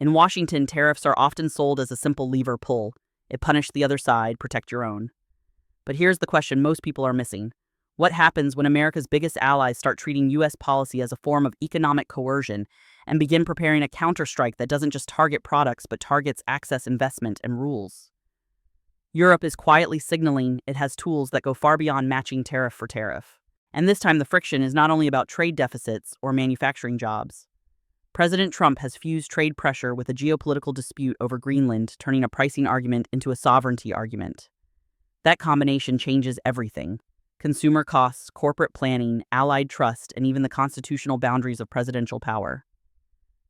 In Washington, tariffs are often sold as a simple lever pull. It punished the other side, protect your own. But here's the question most people are missing. What happens when America's biggest allies start treating U.S. policy as a form of economic coercion and begin preparing a counterstrike that doesn't just target products but targets access, investment, and rules? Europe is quietly signaling it has tools that go far beyond matching tariff for tariff. And this time the friction is not only about trade deficits or manufacturing jobs. President Trump has fused trade pressure with a geopolitical dispute over Greenland, turning a pricing argument into a sovereignty argument. That combination changes everything: consumer costs, corporate planning, allied trust, and even the constitutional boundaries of presidential power.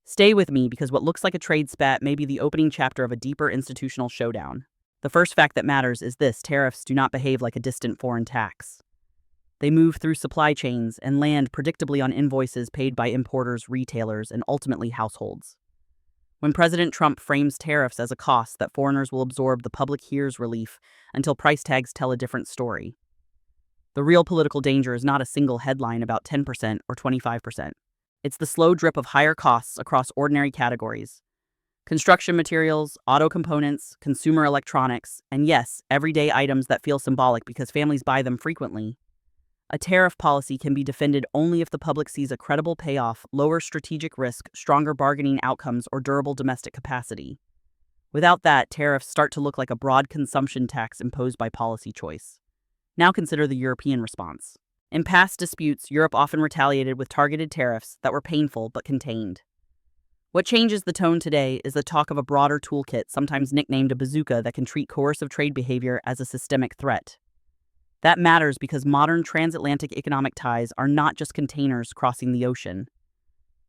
Stay with me, because what looks like a trade spat may be the opening chapter of a deeper institutional showdown. The first fact that matters is this: tariffs do not behave like a distant foreign tax. They move through supply chains and land predictably on invoices paid by importers, retailers, and ultimately households. When President Trump frames tariffs as a cost that foreigners will absorb, the public hears relief until price tags tell a different story. The real political danger is not a single headline about 10% or 25%. It's the slow drip of higher costs across ordinary categories: construction materials, auto components, consumer electronics, and yes, everyday items that feel symbolic because families buy them frequently. A tariff policy can be defended only if the public sees a credible payoff, lower strategic risk, stronger bargaining outcomes, or durable domestic capacity. Without that, tariffs start to look like a broad consumption tax imposed by policy choice. Now consider the European response. In past disputes, Europe often retaliated with targeted tariffs that were painful but contained. What changes the tone today is the talk of a broader toolkit, sometimes nicknamed a bazooka, that can treat coercive trade behavior as a systemic threat. That matters because modern transatlantic economic ties are not just containers crossing the ocean.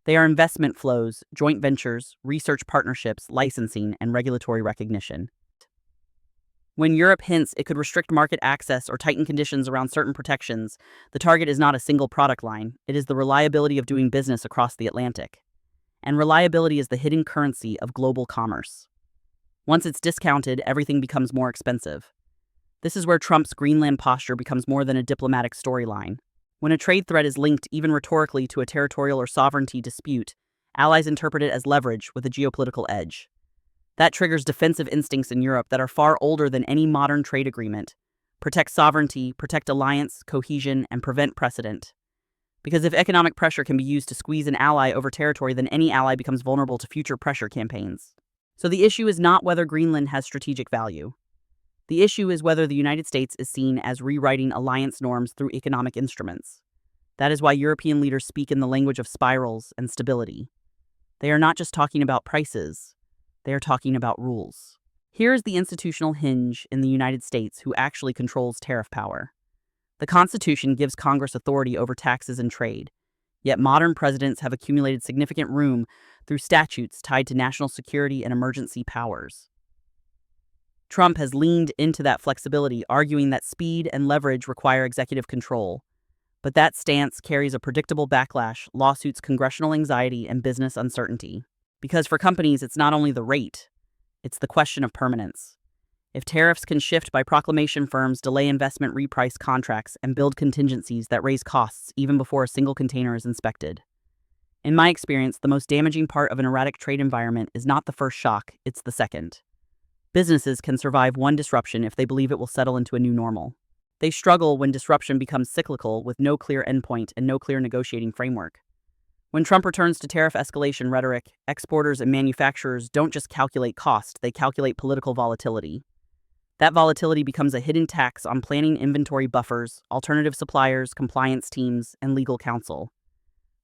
They are investment flows, joint ventures, research partnerships, licensing, and regulatory recognition. When Europe hints it could restrict market access or tighten conditions around certain protections, the target is not a single product line. It is the reliability of doing business across the Atlantic. And reliability is the hidden currency of global commerce. Once it's discounted, everything becomes more expensive. This is where Trump's Greenland posture becomes more than a diplomatic storyline. When a trade threat is linked, even rhetorically, to a territorial or sovereignty dispute, allies interpret it as leverage with a geopolitical edge. That triggers defensive instincts in Europe that are far older than any modern trade agreement: protect sovereignty, protect alliance, cohesion, and prevent precedent. Because if economic pressure can be used to squeeze an ally over territory, then any ally becomes vulnerable to future pressure campaigns. So the issue is not whether Greenland has strategic value. The issue is whether the United States is seen as rewriting alliance norms through economic instruments. That is why European leaders speak in the language of spirals and stability. They are not just talking about prices, they are talking about rules. Here is the institutional hinge in the United States who actually controls tariff power. The Constitution gives Congress authority over taxes and trade, yet modern presidents have accumulated significant room through statutes tied to national security and emergency powers. Trump has leaned into that flexibility, arguing that speed and leverage require executive control. But that stance carries a predictable backlash: lawsuits, congressional anxiety, and business uncertainty. Because for companies, it's not only the rate, it's the question of permanence. If tariffs can shift by proclamation, firms delay investment, reprice contracts, and build contingencies that raise costs even before a single container is inspected. In my experience, the most damaging part of an erratic trade environment is not the first shock, it's the second. Businesses can survive one disruption if they believe it will settle into a new normal. They struggle when disruption becomes cyclical, with no clear endpoint and no clear negotiating framework. When Trump returns to tariff escalation rhetoric, exporters and manufacturers don't just calculate cost, they calculate political volatility. That volatility becomes a hidden tax on planning, inventory buffers, alternative suppliers, compliance teams, and legal counsel.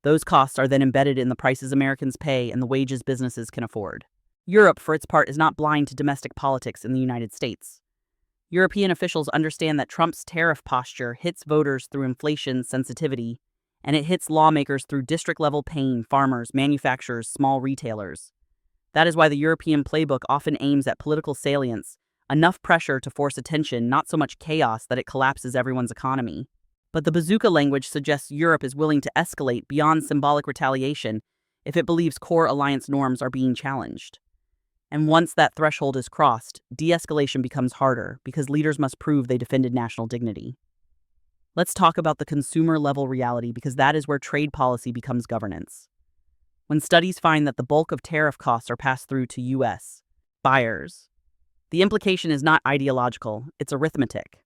Those costs are then embedded in the prices Americans pay and the wages businesses can afford. Europe, for its part, is not blind to domestic politics in the United States. European officials understand that Trump's tariff posture hits voters through inflation sensitivity, and it hits lawmakers through district-level pain: farmers, manufacturers, small retailers. That is why the European playbook often aims at political salience, enough pressure to force attention, not so much chaos that it collapses everyone's economy. But the bazooka language suggests Europe is willing to escalate beyond symbolic retaliation if it believes core alliance norms are being challenged. And once that threshold is crossed, de-escalation becomes harder because leaders must prove they defended national dignity. Let's talk about the consumer-level reality, because that is where trade policy becomes governance. when studies find that the bulk of tariff costs are passed through to U.S. buyers. The implication is not ideological, it's arithmetic.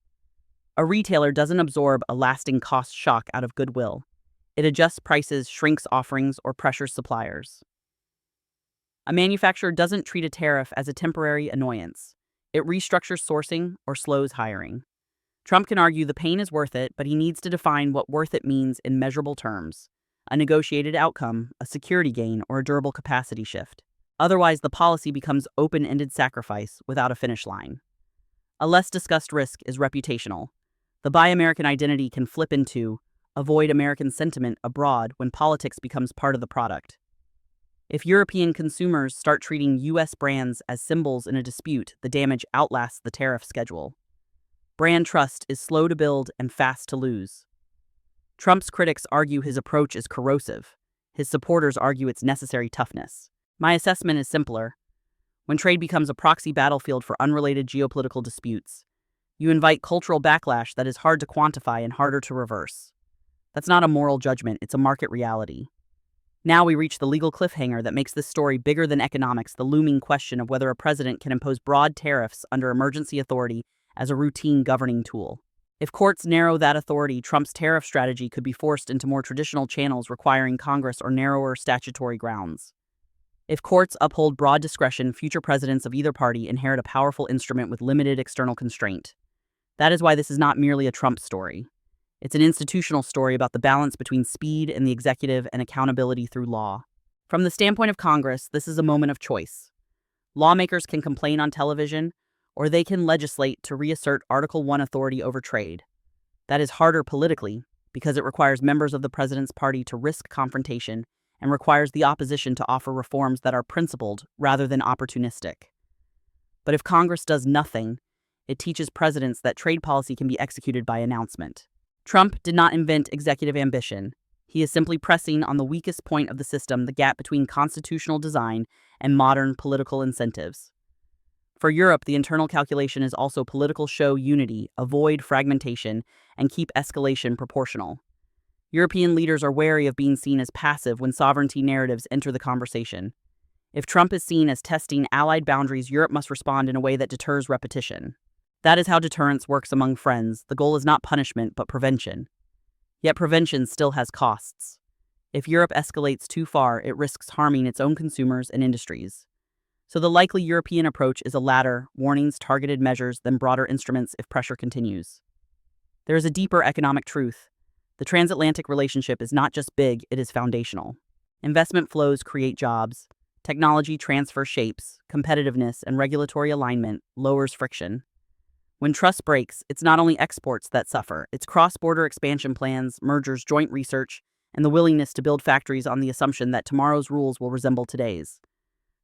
A retailer doesn't absorb a lasting cost shock out of goodwill. It adjusts prices, shrinks offerings, or pressures suppliers. A manufacturer doesn't treat a tariff as a temporary annoyance. It restructures sourcing or slows hiring. Trump can argue the pain is worth it, but he needs to define what worth it means in measurable terms: a negotiated outcome, a security gain, or a durable capacity shift. Otherwise, the policy becomes open-ended sacrifice without a finish line. A less discussed risk is reputational. The Buy American identity can flip into avoid American sentiment abroad when politics becomes part of the product. If European consumers start treating U.S. brands as symbols in a dispute, the damage outlasts the tariff schedule. Brand trust is slow to build and fast to lose. Trump's critics argue his approach is corrosive. His supporters argue it's necessary toughness. My assessment is simpler. When trade becomes a proxy battlefield for unrelated geopolitical disputes, you invite cultural backlash that is hard to quantify and harder to reverse. That's not a moral judgment, it's a market reality. Now we reach the legal cliffhanger that makes this story bigger than economics, the looming question of whether a president can impose broad tariffs under emergency authority as a routine governing tool. If courts narrow that authority, Trump's tariff strategy could be forced into more traditional channels requiring Congress or narrower statutory grounds. If courts uphold broad discretion, future presidents of either party inherit a powerful instrument with limited external constraint. That is why this is not merely a Trump story. It's an institutional story about the balance between speed in the executive and accountability through law. From the standpoint of Congress, this is a moment of choice. Lawmakers can complain on television, or they can legislate to reassert Article 1 authority over trade. That is harder politically because it requires members of the president's party to risk confrontation and requires the opposition to offer reforms that are principled rather than opportunistic. But if Congress does nothing, it teaches presidents that trade policy can be executed by announcement. Trump did not invent executive ambition. He is simply pressing on the weakest point of the system, the gap between constitutional design and modern political incentives. For Europe, the internal calculation is also political: show unity, avoid fragmentation, and keep escalation proportional. European leaders are wary of being seen as passive when sovereignty narratives enter the conversation. If Trump is seen as testing allied boundaries, Europe must respond in a way that deters repetition. That is how deterrence works among friends. The goal is not punishment, but prevention. Yet prevention still has costs. If Europe escalates too far, it risks harming its own consumers and industries. So the likely European approach is a ladder: warnings, targeted measures, then broader instruments if pressure continues. There is a deeper economic truth. The transatlantic relationship is not just big, it is foundational. Investment flows create jobs. Technology transfer shapes competitiveness, and regulatory alignment lowers friction. When trust breaks, it's not only exports that suffer, it's cross-border expansion plans, mergers, joint research, and the willingness to build factories on the assumption that tomorrow's rules will resemble today's.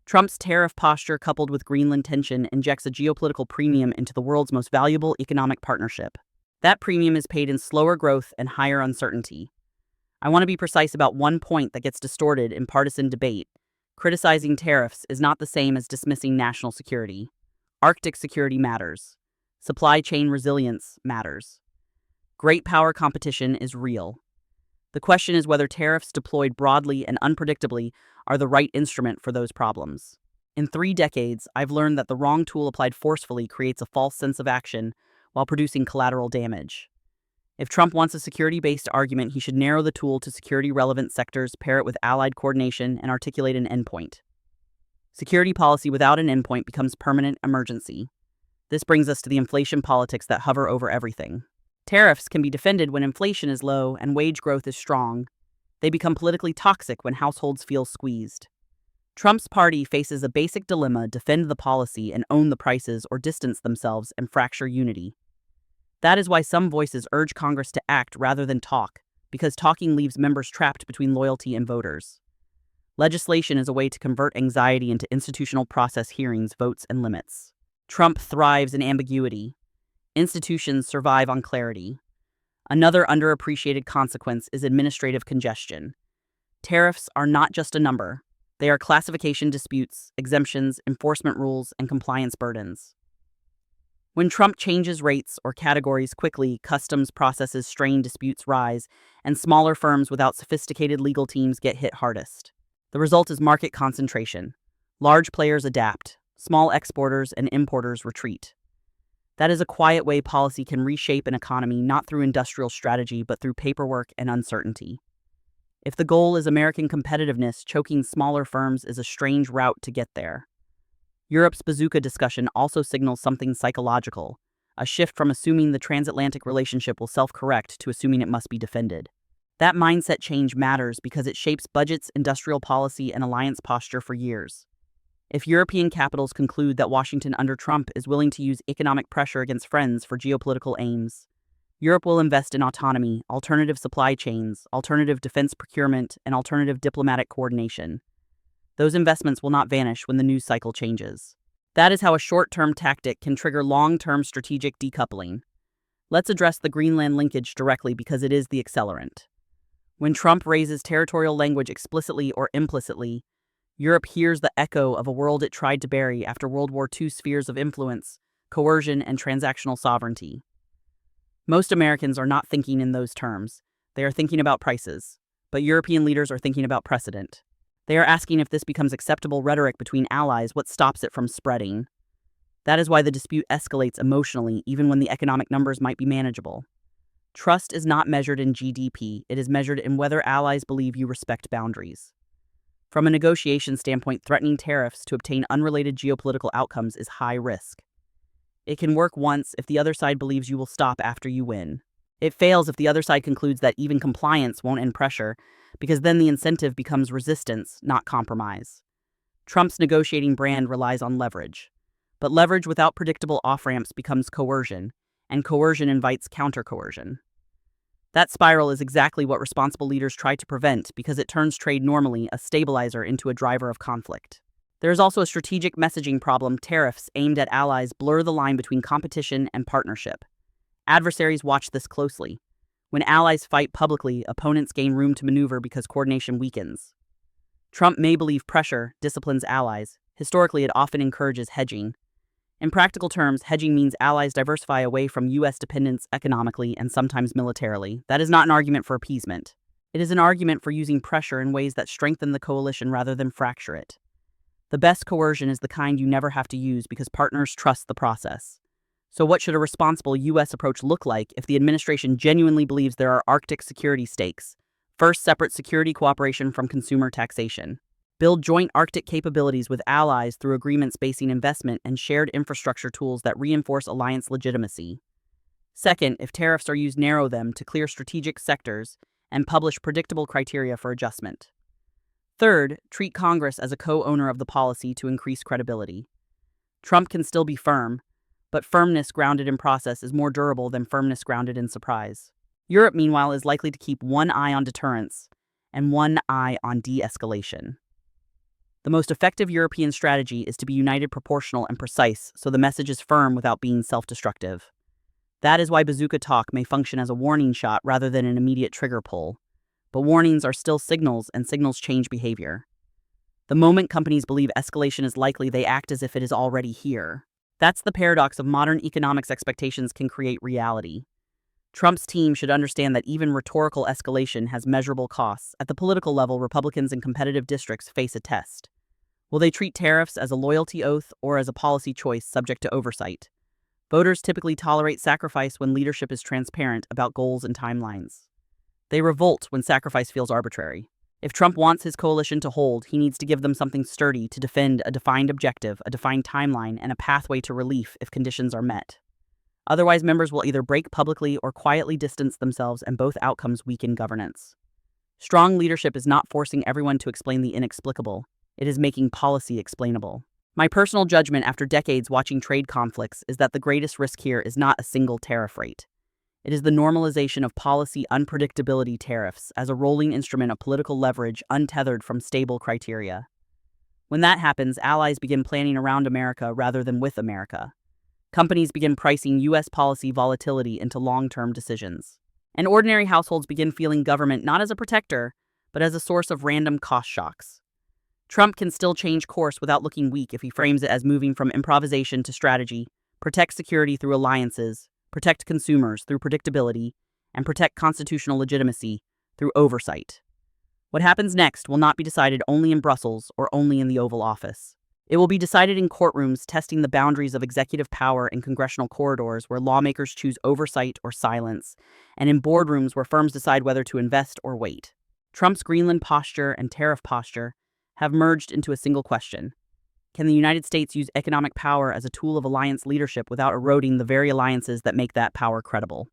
Trump's tariff posture, coupled with Greenland tension, injects a geopolitical premium into the world's most valuable economic partnership. That premium is paid in slower growth and higher uncertainty. I want to be precise about one point that gets distorted in partisan debate. Criticizing tariffs is not the same as dismissing national security. Arctic security matters. Supply chain resilience matters. Great power competition is real. The question is whether tariffs deployed broadly and unpredictably are the right instrument for those problems. In 3 decades, I've learned that the wrong tool applied forcefully creates a false sense of action while producing collateral damage. If Trump wants a security-based argument, he should narrow the tool to security-relevant sectors, pair it with allied coordination, and articulate an endpoint. Security policy without an endpoint becomes permanent emergency. This brings us to the inflation politics that hover over everything. Tariffs can be defended when inflation is low and wage growth is strong. They become politically toxic when households feel squeezed. Trump's party faces a basic dilemma: defend the policy and own the prices, or distance themselves and fracture unity. That is why some voices urge Congress to act rather than talk, because talking leaves members trapped between loyalty and voters. Legislation is a way to convert anxiety into institutional process: hearings, votes, and limits. Trump thrives in ambiguity. Institutions survive on clarity. Another underappreciated consequence is administrative congestion. Tariffs are not just a number. They are classification disputes, exemptions, enforcement rules, and compliance burdens. When Trump changes rates or categories quickly, customs processes strain, disputes rise, and smaller firms without sophisticated legal teams get hit hardest. The result is market concentration. Large players adapt, small exporters and importers retreat. That is a quiet way policy can reshape an economy not through industrial strategy but through paperwork and uncertainty. If the goal is American competitiveness, choking smaller firms is a strange route to get there. Europe's bazooka discussion also signals something psychological, a shift from assuming the transatlantic relationship will self-correct to assuming it must be defended. That mindset change matters because it shapes budgets, industrial policy, and alliance posture for years. If European capitals conclude that Washington under Trump is willing to use economic pressure against friends for geopolitical aims, Europe will invest in autonomy, alternative supply chains, alternative defense procurement, and alternative diplomatic coordination. Those investments will not vanish when the news cycle changes. That is how a short-term tactic can trigger long-term strategic decoupling. Let's address the Greenland linkage directly because it is the accelerant. When Trump raises territorial language explicitly or implicitly, Europe hears the echo of a world it tried to bury after World War II: spheres of influence, coercion, and transactional sovereignty. Most Americans are not thinking in those terms. They are thinking about prices. But European leaders are thinking about precedent. They are asking if this becomes acceptable rhetoric between allies, what stops it from spreading. That is why the dispute escalates emotionally, even when the economic numbers might be manageable. Trust is not measured in GDP. It is measured in whether allies believe you respect boundaries. From a negotiation standpoint, threatening tariffs to obtain unrelated geopolitical outcomes is high risk. It can work once if the other side believes you will stop after you win. It fails if the other side concludes that even compliance won't end pressure, because then the incentive becomes resistance, not compromise. Trump's negotiating brand relies on leverage. But leverage without predictable off-ramps becomes coercion, and coercion invites counter-coercion. That spiral is exactly what responsible leaders try to prevent because it turns trade normally, a stabilizer, into a driver of conflict. There is also a strategic messaging problem. Tariffs aimed at allies blur the line between competition and partnership. Adversaries watch this closely. When allies fight publicly, opponents gain room to maneuver because coordination weakens. Trump may believe pressure disciplines allies. Historically, it often encourages hedging. In practical terms, hedging means allies diversify away from U.S. dependence economically and sometimes militarily. That is not an argument for appeasement. It is an argument for using pressure in ways that strengthen the coalition rather than fracture it. The best coercion is the kind you never have to use because partners trust the process. So what should a responsible U.S. approach look like if the administration genuinely believes there are Arctic security stakes? First, separate security cooperation from consumer taxation. Build joint Arctic capabilities with allies through agreements basing investment and shared infrastructure tools that reinforce alliance legitimacy. Second, if tariffs are used, narrow them to clear strategic sectors and publish predictable criteria for adjustment. Third, treat Congress as a co-owner of the policy to increase credibility. Trump can still be firm, but firmness grounded in process is more durable than firmness grounded in surprise. Europe, meanwhile, is likely to keep one eye on deterrence and one eye on de-escalation. The most effective European strategy is to be united, proportional, and precise, so the message is firm without being self-destructive. That is why bazooka talk may function as a warning shot rather than an immediate trigger pull. But warnings are still signals, and signals change behavior. The moment companies believe escalation is likely, they act as if it is already here. That's the paradox of modern economics. Expectations can create reality. Trump's team should understand that even rhetorical escalation has measurable costs. At the political level, Republicans in competitive districts face a test. Will they treat tariffs as a loyalty oath or as a policy choice subject to oversight? Voters typically tolerate sacrifice when leadership is transparent about goals and timelines. They revolt when sacrifice feels arbitrary. If Trump wants his coalition to hold, he needs to give them something sturdy to defend: a defined objective, a defined timeline, and a pathway to relief if conditions are met. Otherwise, members will either break publicly or quietly distance themselves, and both outcomes weaken governance. Strong leadership is not forcing everyone to explain the inexplicable. It is making policy explainable. My personal judgment after decades watching trade conflicts is that the greatest risk here is not a single tariff rate. It is the normalization of policy unpredictability. Tariffs as a rolling instrument of political leverage untethered from stable criteria. When that happens, allies begin planning around America rather than with America. Companies begin pricing U.S. policy volatility into long-term decisions. And ordinary households begin feeling government not as a protector, but as a source of random cost shocks. Trump can still change course without looking weak if he frames it as moving from improvisation to strategy, protect security through alliances, protect consumers through predictability, and protect constitutional legitimacy through oversight. What happens next will not be decided only in Brussels or only in the Oval Office. It will be decided in courtrooms testing the boundaries of executive power in congressional corridors where lawmakers choose oversight or silence, and in boardrooms where firms decide whether to invest or wait. Trump's Greenland posture and tariff posture have merged into a single question. Can the United States use economic power as a tool of alliance leadership without eroding the very alliances that make that power credible?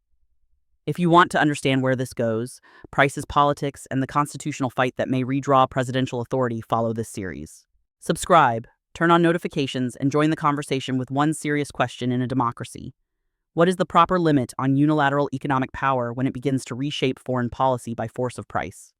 If you want to understand where this goes, prices politics, and the constitutional fight that may redraw presidential authority, follow this series. Subscribe, turn on notifications, and join the conversation with one serious question in a democracy. What is the proper limit on unilateral economic power when it begins to reshape foreign policy by force of price?